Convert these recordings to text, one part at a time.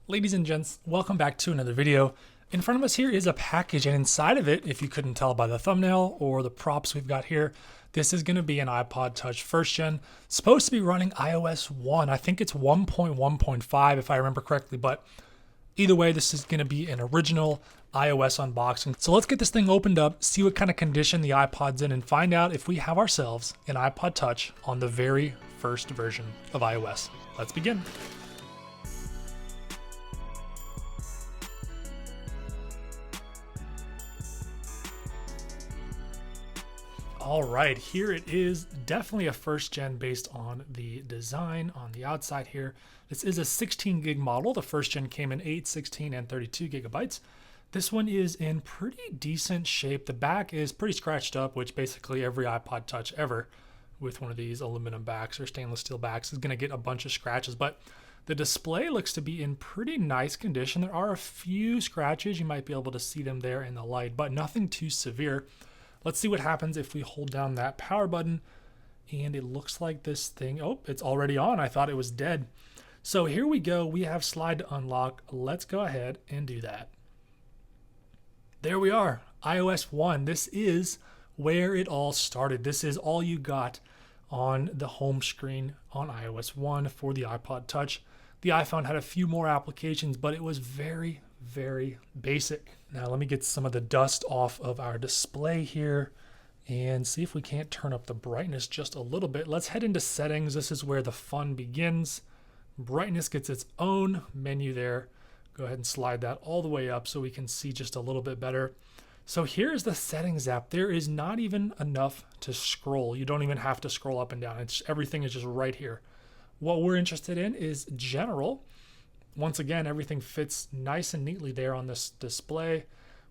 Ladies and gents, welcome back to another video. In front of us here is a package, and inside of it, if you couldn't tell by the thumbnail or the props we've got here, this is going to be an iPod Touch first gen, supposed to be running iOS 1. I think it's 1.1.5 if I remember correctly, but either way, this is going to be an original iOS unboxing. So let's get this thing opened up, see what kind of condition the iPod's in, and find out if we have ourselves an iPod Touch on the very first version of iOS. Let's begin. All right, here it is. Definitely a first gen based on the design on the outside here. This is a 16 gig model. The first gen came in 8, 16, and 32 gigabytes. This one is in pretty decent shape. The back is pretty scratched up, which basically every iPod Touch ever with one of these aluminum backs or stainless steel backs is going to get a bunch of scratches. But the display looks to be in pretty nice condition. There are a few scratches. You might be able to see them there in the light, but nothing too severe. Let's see what happens if we hold down that power button, and it looks like this thing, oh, it's already on. I thought it was dead. So here we go. We have slide to unlock. Let's go ahead and do that. There we are, iOS 1. This is where it all started. This is all you got on the home screen on iOS 1 for the iPod Touch. The iPhone had a few more applications, but it was very basic. Now let me get some of the dust off of our display here and see if we can't turn up the brightness just a little bit. Let's head into settings. This is where the fun begins. Brightness gets its own menu there. Go ahead and slide that all the way up so we can see just a little bit better. So here's the settings app. There is not even enough to scroll. You don't even have to scroll up and down. Everything is just right here. What we're interested in is general. Once again, everything fits nice and neatly there on this display.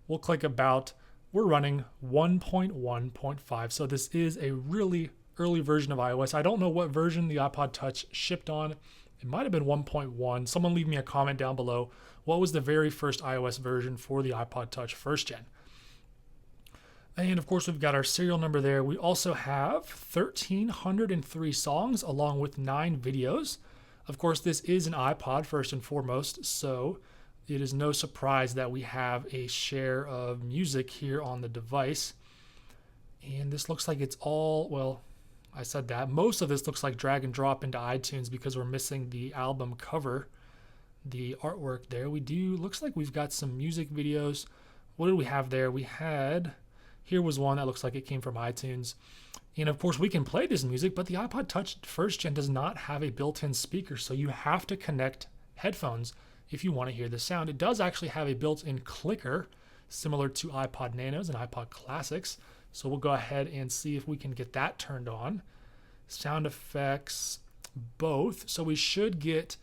We'll click about. We're running 1.1.5. So this is a really early version of iOS. I don't know what version the iPod Touch shipped on. It might have been 1.1. Someone leave me a comment down below. What was the very first iOS version for the iPod Touch first gen? And of course, we've got our serial number there. We also have 1,303 songs along with 9 videos. Of course, this is an iPod first and foremost, so it is no surprise that we have a share of music here on the device. And this looks like it's all, well, I said that. Most of this looks like drag and drop into iTunes because we're missing the album cover, the artwork there. Looks like we've got some music videos. What did we have there? Here was one that looks like it came from iTunes. And of course, we can play this music, but the iPod Touch first gen does not have a built-in speaker, so you have to connect headphones if you want to hear the sound. It does actually have a built-in clicker, similar to iPod Nanos and iPod Classics. So we'll go ahead and see if we can get that turned on. Sound effects, both. So we should get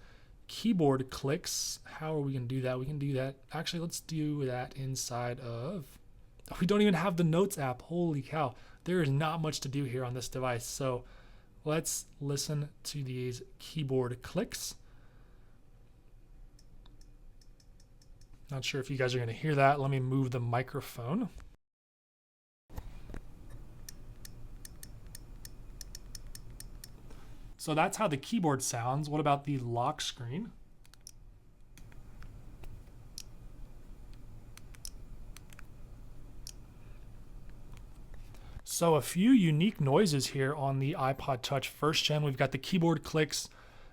keyboard clicks. How are we going to do that? We can do that. Actually, let's do that inside of... We don't even have the Notes app. Holy cow. There is not much to do here on this device. So let's listen to these keyboard clicks. Not sure if you guys are going to hear that. Let me move the microphone. So that's how the keyboard sounds. What about the lock screen? So a few unique noises here on the iPod Touch first gen. We've got the keyboard clicks,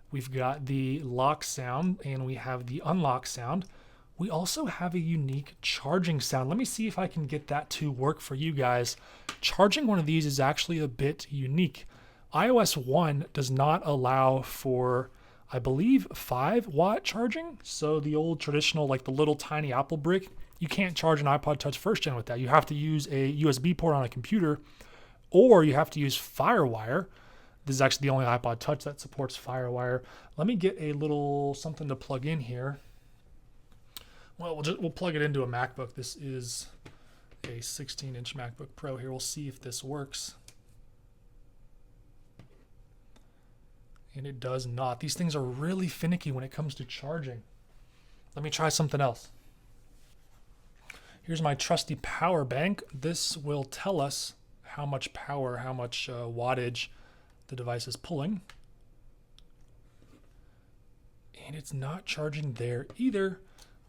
we've got the lock sound, and we have the unlock sound. We also have a unique charging sound. Let me see if I can get that to work for you guys. Charging one of these is actually a bit unique. iOS 1 does not allow for, I believe, 5-watt charging. So the old traditional, like the little tiny Apple brick, you can't charge an iPod Touch first gen with that. You have to use a USB port on a computer, or you have to use FireWire. This is actually the only iPod Touch that supports FireWire. Let me get a little something to plug in here. Well, we'll plug it into a MacBook. This is a 16-inch MacBook Pro here. We'll see if this works. And it does not. These things are really finicky when it comes to charging. Let me try something else. Here's my trusty power bank. This will tell us how much power, how much wattage the device is pulling. and it's not charging there either.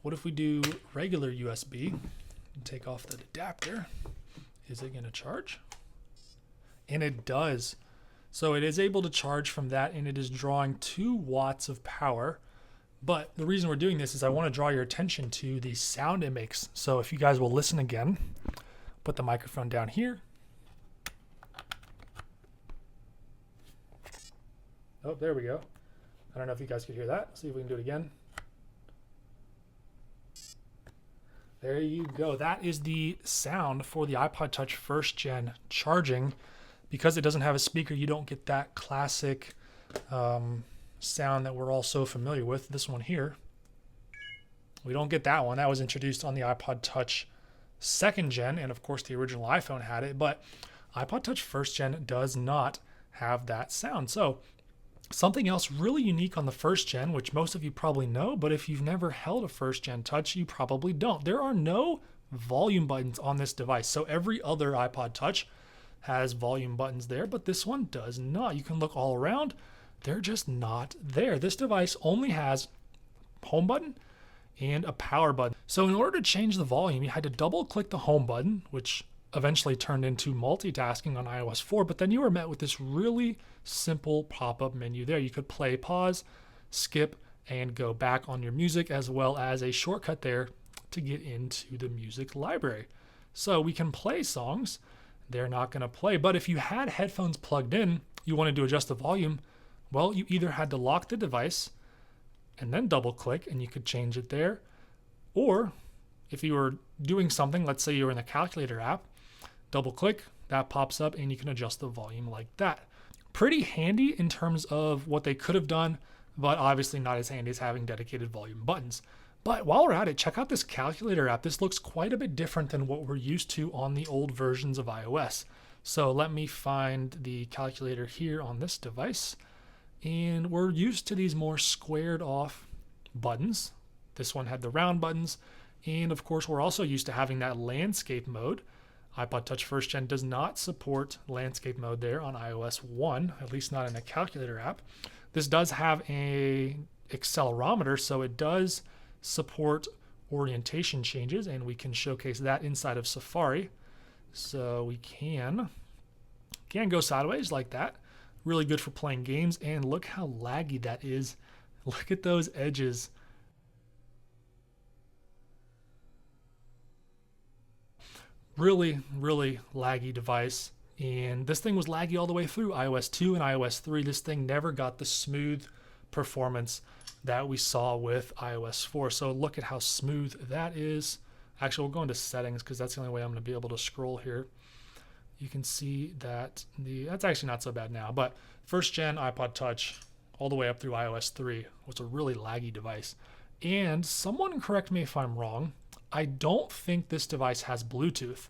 What if we do regular USB and take off the adapter? Is it going to charge? And it does. So it is able to charge from that, and it is drawing 2 watts of power. But the reason we're doing this is I want to draw your attention to the sound it makes. So if you guys will listen again, put the microphone down here. Oh, there we go. I don't know if you guys could hear that. See if we can do it again. There you go. That is the sound for the iPod Touch 1st Gen charging. Because it doesn't have a speaker, you don't get that classic sound that we're all so familiar with. This one here, we don't get that one. That was introduced on the iPod Touch 2nd Gen, and of course the original iPhone had it, but iPod Touch 1st Gen does not have that sound. So something else really unique on the 1st Gen, which most of you probably know, but if you've never held a 1st Gen Touch, you probably don't. There are no volume buttons on this device. So every other iPod Touch has volume buttons there, but this one does not. You can look all around. They're just not there. This device only has home button and a power button. So in order to change the volume, you had to double click the home button, which eventually turned into multitasking on iOS 4, but then you were met with this really simple pop-up menu there. You could play, pause, skip, and go back on your music, as well as a shortcut there to get into the music library. So we can play songs. They're not going to play. But if you had headphones plugged in, you wanted to adjust the volume, well, you either had to lock the device and then double click and you could change it there. Or if you were doing something, let's say you were in the calculator app, double click, that pops up and you can adjust the volume like that. Pretty handy in terms of what they could have done, but obviously not as handy as having dedicated volume buttons. But while we're at it, check out this calculator app. This looks quite a bit different than what we're used to on the old versions of iOS. So let me find the calculator here on this device. And we're used to these more squared off buttons. This one had the round buttons. And of course, we're also used to having that landscape mode. iPod Touch 1st Gen does not support landscape mode there on iOS 1, at least not in the calculator app. This does have a accelerometer, so it does support orientation changes, and we can showcase that inside of Safari. So we can go sideways like that. Really good for playing games, and look how laggy that is. Look at those edges. Really, really laggy device. And this thing was laggy all the way through iOS 2 and iOS 3. This thing never got the smooth performance that we saw with iOS 4. So look at how smooth that is. Actually, we'll go into settings because that's the only way I'm going to be able to scroll here. You can see that that's actually not so bad now, but 1st Gen iPod Touch all the way up through iOS 3 was a really laggy device. And someone correct me if I'm wrong, I don't think this device has Bluetooth.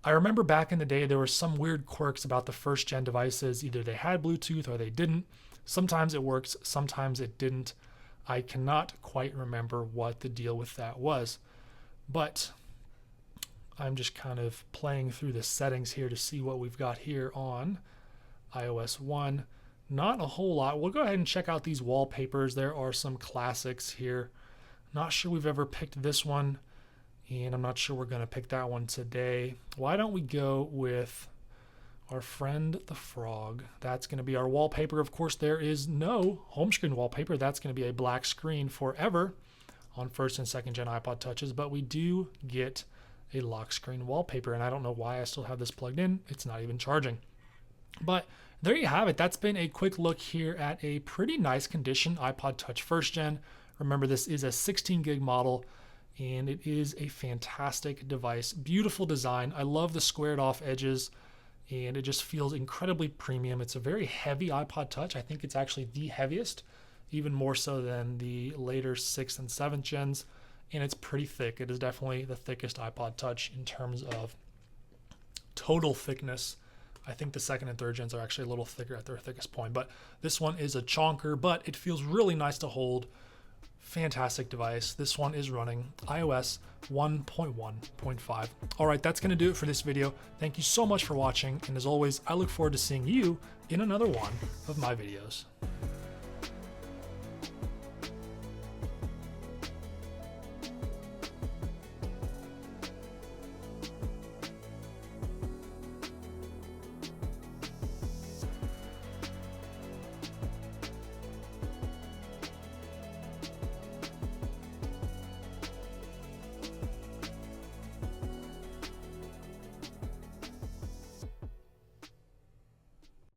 I remember back in the day there were some weird quirks about the 1st Gen devices. Either they had Bluetooth or they didn't. Sometimes it works, sometimes it didn't. I cannot quite remember what the deal with that was. But I'm just kind of playing through the settings here to see what we've got here on iOS 1. Not a whole lot. We'll go ahead and check out these wallpapers. There are some classics here. Not sure we've ever picked this one, and I'm not sure we're going to pick that one today. Why don't we go with our friend the frog? That's going to be our wallpaper. Of course, there is no home screen wallpaper. That's going to be a black screen forever on 1st and 2nd Gen iPod Touches, but we do get a lock screen wallpaper, and I don't know why I still have this plugged in. It's not even charging. But there you have it. That's been a quick look here at a pretty nice condition iPod Touch 1st Gen. Remember, this is a 16 gig model, and it is a fantastic device. Beautiful design. I love the squared off edges, and it just feels incredibly premium. It's a very heavy iPod Touch. I think it's actually the heaviest, even more so than the later 6th and 7th gens, and it's pretty thick. It is definitely the thickest iPod Touch in terms of total thickness. I think the 2nd and 3rd gens are actually a little thicker at their thickest point, but this one is a chonker, but it feels really nice to hold. Fantastic device. This one is running iOS 1.1.5. All right, that's going to do it for this video. Thank you so much for watching, and as always, I look forward to seeing you in another one of my videos.